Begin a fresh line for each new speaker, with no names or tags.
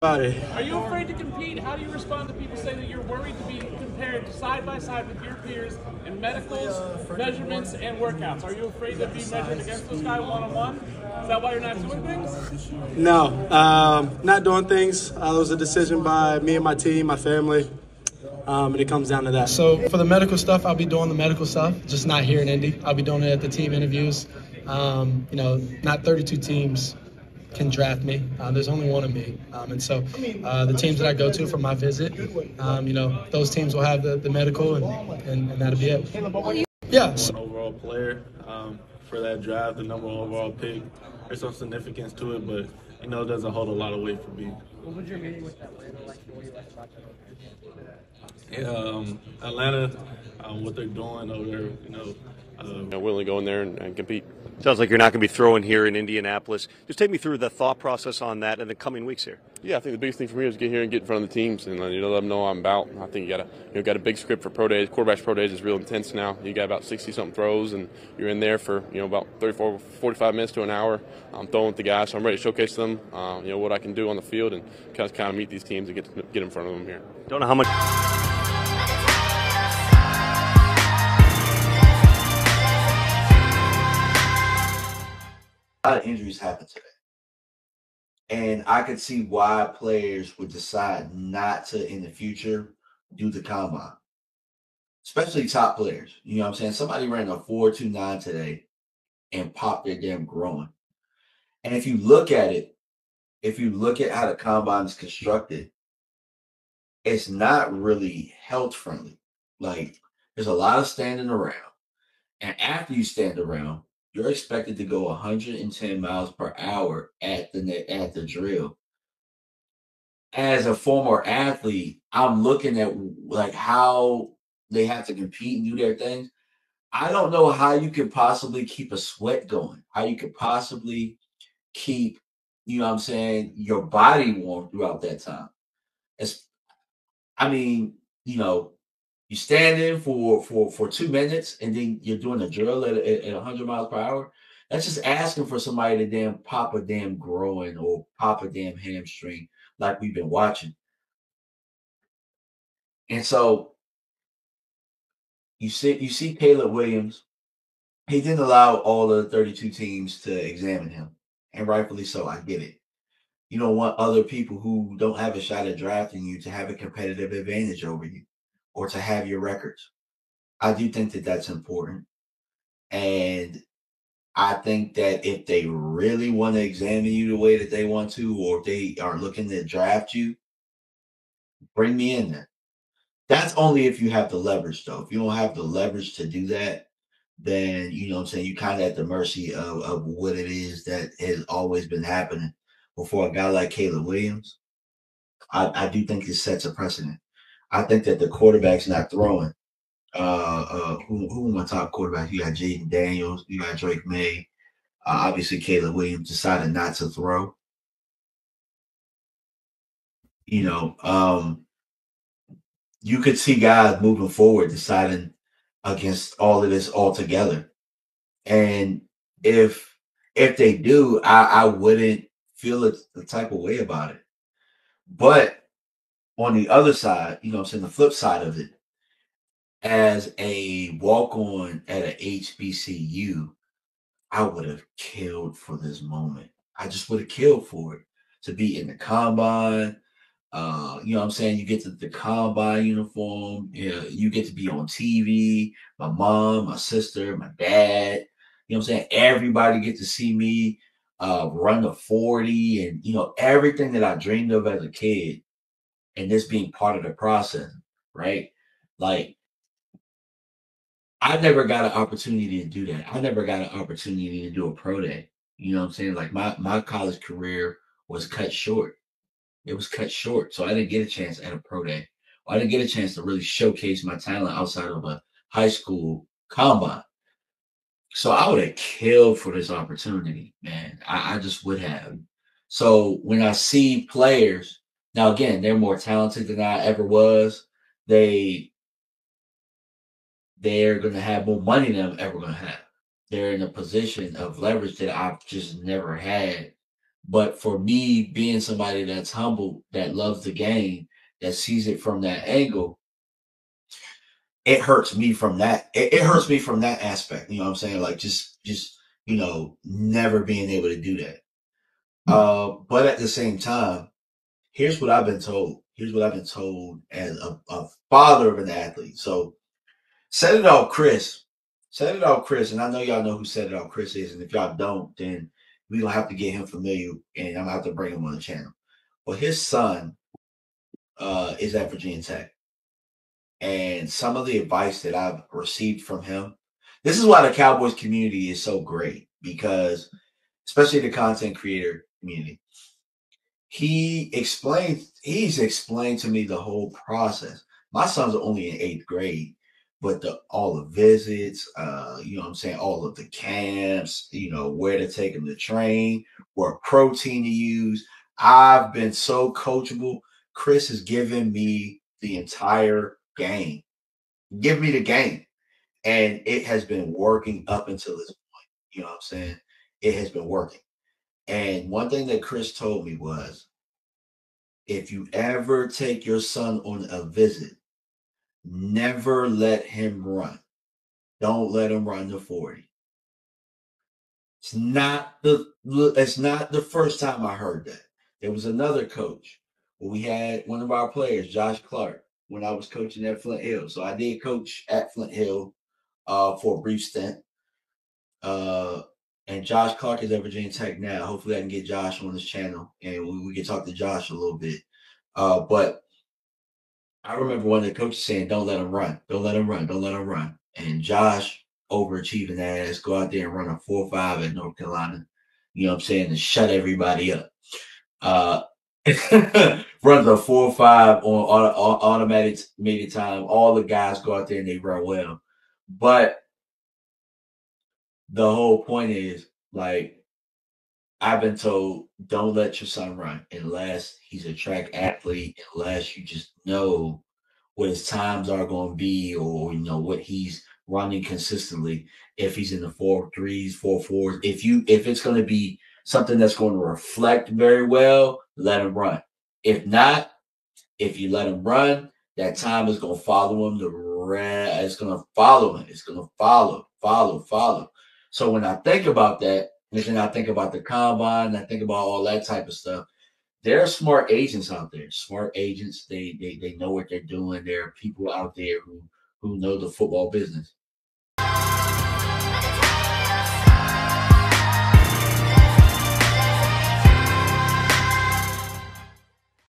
Body.
Are you afraid to compete? How do you respond to people saying that you're worried to be compared side by side with your peers in medicals, measurements, and workouts? Are you afraid to be measured against those guys one on one? Is that why you're not doing things?
No, not doing things. It was a decision by me and my team, my family, and it comes down to that. So for the medical stuff, I'll be doing the medical stuff, just not here in Indy. I'll be doing it at the team interviews. Not 32 teams can draft me. There's only one of me. And so the teams that I go to for my visit, those teams will have the medical and that'll be it. Yeah. So overall player for that draft, the number one overall pick. There's some significance to it, but it doesn't hold a lot of weight for me.
What was your meeting with Atlanta like? What were you like watching?
Yeah, Atlanta, what they're doing over there,
willing to go in there and compete.
Sounds like you're not going to be throwing here in Indianapolis. Just take me through the thought process on that in the coming weeks here.
Yeah, I think the biggest thing for me is get here and get in front of the teams and let them know I'm about. I think you got a big script for pro days. Quarterbacks pro days is real intense now. You got about 60 something throws and you're in there for about 34, 45 minutes to an hour. I'm throwing with the guys, so I'm ready to showcase them. What I can do on the field and kind of meet these teams and get in front of them here.
Don't know how much.
A lot of injuries happen today. And I could see why players would decide not to, in the future, do the combine, especially top players. You know what I'm saying? Somebody ran a 4.29 today and popped their damn groin. And if you look at it, if you look at how the combine is constructed, it's not really health friendly. Like, there's a lot of standing around. And after you stand around, you're expected to go 110 miles per hour at the drill. As a former athlete, I'm looking at like how they have to compete and do their things. I don't know how you could possibly keep a sweat going, how you could possibly keep, your body warm throughout that time. It's, I mean, you stand in for 2 minutes and then you're doing a drill at 100 miles per hour. That's just asking for somebody to damn pop a damn groin or pop a damn hamstring like we've been watching. And so you see Caleb Williams. He didn't allow all of the 32 teams to examine him, and rightfully so. I get it. You don't want other people who don't have a shot at drafting you to have a competitive advantage over you or to have your records. I do think that that's important. And I think that if they really want to examine you the way that they want to, or if they are looking to draft you, bring me in there. That's only if you have the leverage, though. If you don't have the leverage to do that, then you know what I'm saying, you kind of at the mercy of what it is that has always been happening. Before a guy like Caleb Williams, I do think this sets a precedent. I think that the quarterback's not throwing. Who are my top quarterbacks? You got Jaden Daniels, you got Drake May. Obviously, Caleb Williams decided not to throw. You know, you could see guys moving forward deciding against all of this altogether. And if they do, I wouldn't feel the type of way about it. But on the other side, you know what I'm saying, the flip side of it, as a walk-on at a HBCU, I would have killed for this moment. I just would have killed for it to be in the combine. You know what I'm saying? You get the combine uniform. Yeah, you get to be on TV. My mom, my sister, my dad. You know what I'm saying? Everybody get to see me run the 40 and everything that I dreamed of as a kid, and this being part of the process, right? Like, I never got an opportunity to do that. I never got an opportunity to do a pro day. You know what I'm saying? Like my college career was cut short. It was cut short. So I didn't get a chance at a pro day. I didn't get a chance to really showcase my talent outside of a high school combine. So I would have killed for this opportunity, man. I just would have. So when I see players, now again, they're more talented than I ever was. They're going to have more money than I'm ever going to have. They're in a position of leverage that I've just never had But for me, being somebody that's humble, that loves the game, that sees it from that angle, it hurts me from that. It hurts me from that aspect. You know what I'm saying? Like just never being able to do that. But at the same time, here's what I've been told. Here's what I've been told as a father of an athlete. So set it off, Chris. Set it off, Chris. And I know y'all know who Set It Off Chris is. And if y'all don't, then we gonna have to get him familiar, and I'm gonna have to bring him on the channel. But his son is at Virginia Tech, and some of the advice that I've received from him. This is why the Cowboys community is so great, because especially the content creator community. He's explained to me the whole process. My son's only in 8th grade, but all the visits, you know what I'm saying, all of the camps, where to take him to train, what protein to use. I've been so coachable. Chris has given me the entire game. Give me the game. And it has been working up until this point. You know what I'm saying? It has been working. And one thing that Chris told me was, if you ever take your son on a visit, never let him run. Don't let him run the 40. It's not the first time I heard that. There was another coach where we had one of our players, Josh Clark, when I was coaching at Flint Hill. So I did coach at Flint Hill for a brief stint. And Josh Clark is at Virginia Tech now. Hopefully I can get Josh on this channel and we can talk to Josh a little bit. But I remember one of the coaches saying, don't let him run. Don't let him run. Don't let him run. And Josh, overachieving ass, go out there and run a 4.5 at North Carolina. You know what I'm saying? And shut everybody up. Runs a 4.5 on automatic time. All the guys go out there and they run well. But the whole point is, like, I've been told, don't let your son run unless he's a track athlete, unless you just know what his times are going to be, or what he's running consistently. If he's in the 4.3s, 4.4s, if it's going to be something that's going to reflect very well, let him run. If not, if you let him run, that time is going to follow him. It's going to follow him. It's going to follow. So when I think about that, and then I think about the combine, I think about all that type of stuff. There are smart agents out there. Smart agents, they know what they're doing. There are people out there who know the football business.